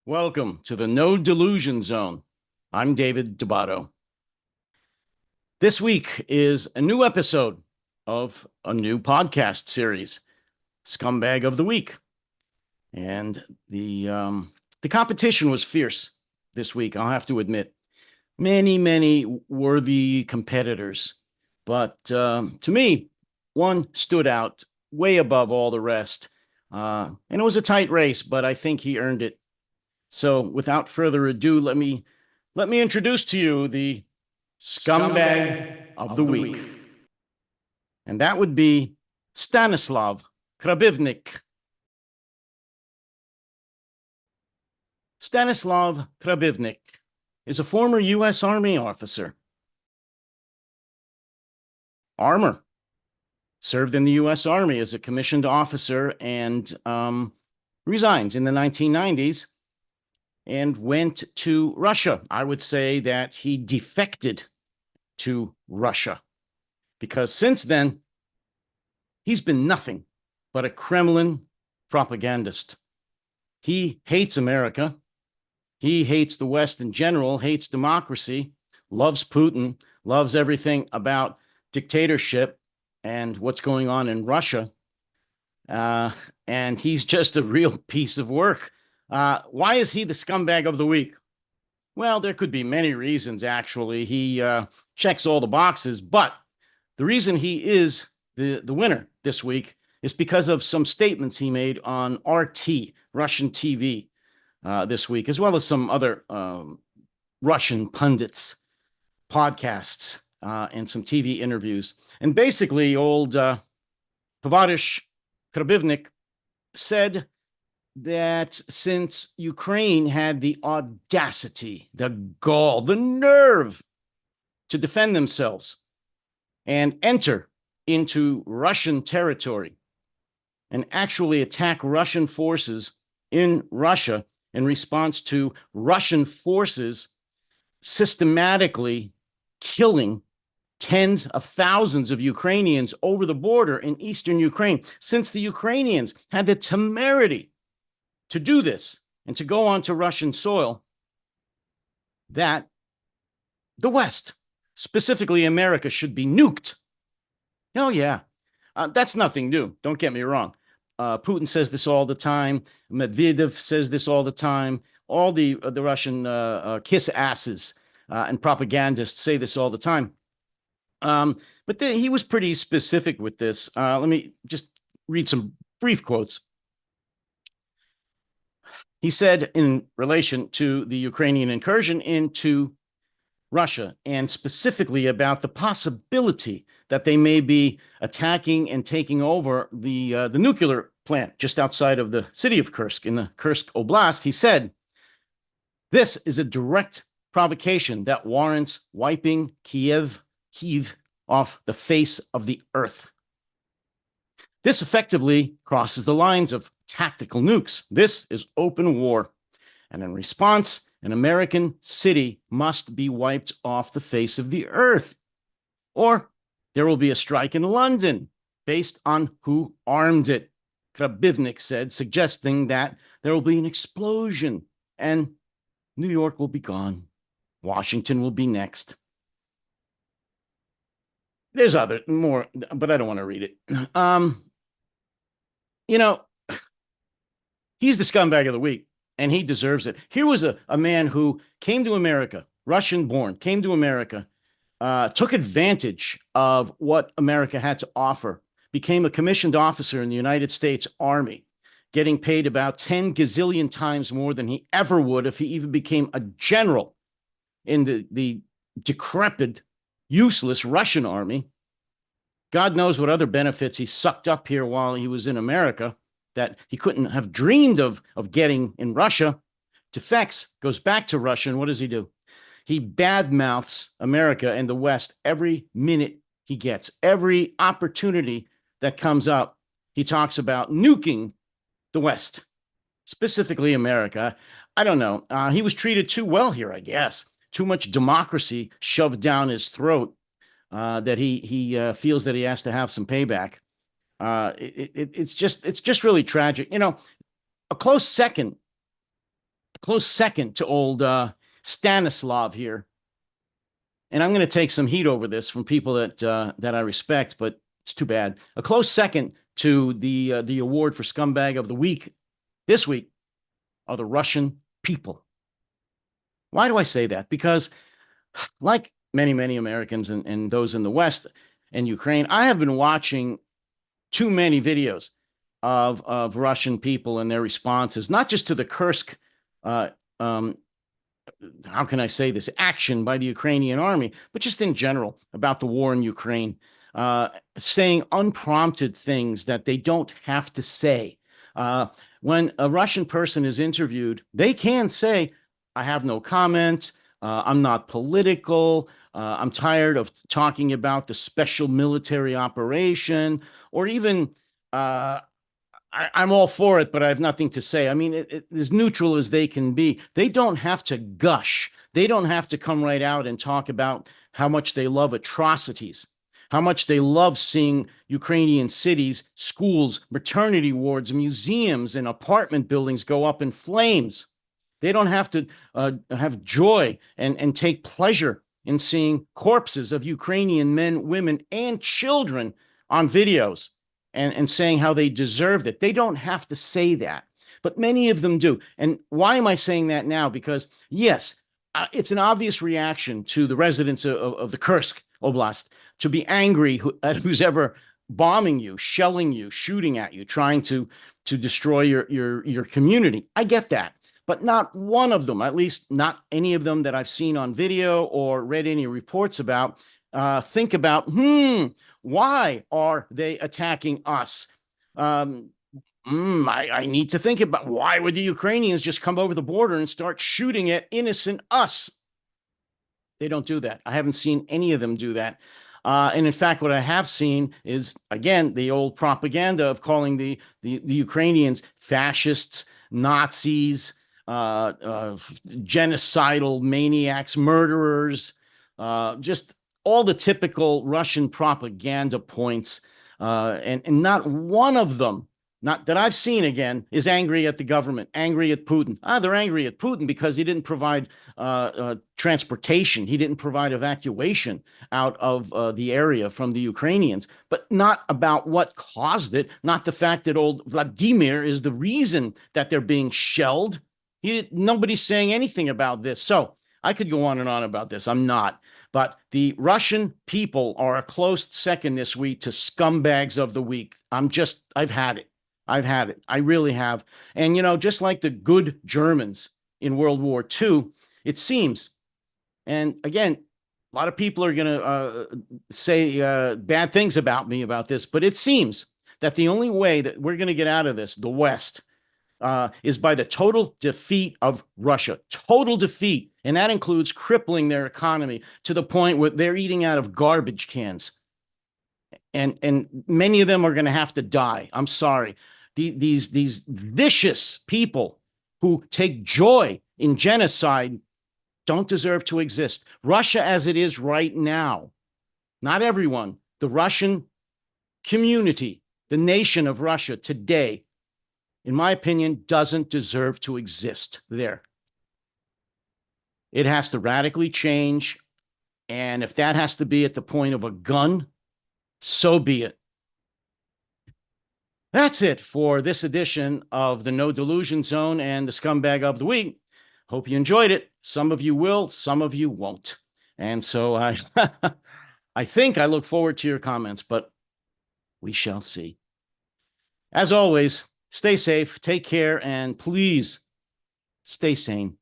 Welcome to the No Delusion Zone. I'm David Dubato. This week is a new episode of a new podcast series, Scumbag of the Week. And the competition was fierce this week, I'll have to admit. Many worthy competitors. But to me, one stood out way above all the rest. And it was a tight race, but I think he earned it. So without further ado, let me introduce to you the Scumbag of the Week. And that would be Stanislav Krapivnik. Stanislav Krapivnik is a former U.S. Army officer. Armor. Served in the U.S. Army as a commissioned officer and resigns in the 1990s. And went to Russia. I would say that he defected to Russia because since then, he's been nothing but a Kremlin propagandist. He hates America. He hates the West in general, hates democracy, loves Putin, loves everything about dictatorship and what's going on in Russia. And he's just a real piece of work. Why is he the scumbag of the week? Well, there could be many reasons, actually. He checks all the boxes, but the reason he is the winner this week is because of some statements he made on RT, Russian TV, this week, as well as some other Russian pundits, podcasts, and some TV interviews. And basically, old Tovarisch Krapivnik said that since Ukraine had the audacity, the gall, the nerve to defend themselves and enter into Russian territory and actually attack Russian forces in Russia in response to Russian forces systematically killing tens of thousands of Ukrainians over the border in eastern Ukraine, since the Ukrainians had the temerity to do this and to go onto Russian soil, that the West, specifically America, should be nuked. Oh, yeah. That's nothing new. Don't get me wrong. Putin says this all the time. Medvedev says this all the time. All the Russian kiss asses and propagandists say this all the time. But he was pretty specific with this. Let me just read some brief quotes. He said in relation to the Ukrainian incursion into Russia, and specifically about the possibility that they may be attacking and taking over the nuclear plant just outside of the city of Kursk, in the Kursk Oblast, he said, "This is a direct provocation that warrants wiping Kiev off the face of the earth. This effectively crosses the lines of tactical nukes. This is open war. And in response, an American city must be wiped off the face of the earth. Or there will be a strike in London based on who armed it," Krapivnik said, suggesting that there will be an explosion and New York will be gone. Washington will be next. There's more, but I don't want to read it. He's the scumbag of the week, and he deserves it. Here was a man who came to America, Russian-born, came to America, took advantage of what America had to offer, became a commissioned officer in the United States Army, getting paid about 10 gazillion times more than he ever would if he even became a general in the decrepit, useless Russian army. God knows what other benefits he sucked up here while he was in America that he couldn't have dreamed of getting in Russia. Defects, goes back to Russia, and what does he do? He badmouths America and the West every minute he gets. Every opportunity that comes up, he talks about nuking the West, specifically America. I don't know. He was treated too well here, I guess. Too much democracy shoved down his throat that he feels that he has to have some payback. It's just really tragic. A close second close second to old Stanislav here. And I'm going to take some heat over this from people that I respect, but it's too bad. A close second to the award for Scumbag of the Week this week are the Russian people. Why do I say that? Because like many, many Americans and those in the West and Ukraine, I have been watching too many videos of Russian people and their responses, not just to the Kursk, how can I say this, action by the Ukrainian army, but just in general about the war in Ukraine, saying unprompted things that they don't have to say. When a Russian person is interviewed, they can say, I have no comment. I'm not political. I'm tired of talking about the special military operation, or even I'm all for it, but I have nothing to say. I mean, as neutral as they can be. They don't have to gush. They don't have to come right out and talk about how much they love atrocities, how much they love seeing Ukrainian cities, schools, maternity wards, museums, and apartment buildings go up in flames. They don't have to have joy and take pleasure in seeing corpses of Ukrainian men, women, and children on videos and saying how they deserved it. They don't have to say that, but many of them do. And why am I saying that now? Because yes, it's an obvious reaction to the residents of the Kursk Oblast to be angry at who's ever bombing you, shelling you, shooting at you, trying to destroy your community. I get that. But not one of them, at least not any of them that I've seen on video or read any reports about, think about, why are they attacking us? I need to think about, why would the Ukrainians just come over the border and start shooting at innocent us? They don't do that. I haven't seen any of them do that. And in fact, what I have seen is, again, the old propaganda of calling the Ukrainians fascists, Nazis, genocidal maniacs, murderers, just all the typical Russian propaganda points. And not one of them, not that I've seen, again, is angry at the government, angry at Putin. They're angry at Putin because he didn't provide transportation. He didn't provide evacuation out of the area from the Ukrainians, but not about what caused it, not the fact that old Vladimir is the reason that they're being shelled. Nobody's saying anything about this. So I could go on and on about this. I'm not. But the Russian people are a close second this week to scumbags of the week. I've had it. I've had it. I really have. And, just like the good Germans in World War II, it seems, and again, a lot of people are going to say bad things about me about this, but it seems that the only way that we're going to get out of this, the West, is by the total defeat of Russia. Total defeat. And that includes crippling their economy to the point where they're eating out of garbage cans. And many of them are going to have to die. I'm sorry. These vicious people who take joy in genocide don't deserve to exist. Russia as it is right now, not everyone, the Russian community, the nation of Russia today, in my opinion, doesn't deserve to exist there. It has to radically change. And if that has to be at the point of a gun, so be it. That's it for this edition of the No Delusion Zone and the Scumbag of the Week. Hope you enjoyed it. Some of you will, some of you won't. And so I think I look forward to your comments, but we shall see. As always, stay safe, take care, and please stay sane.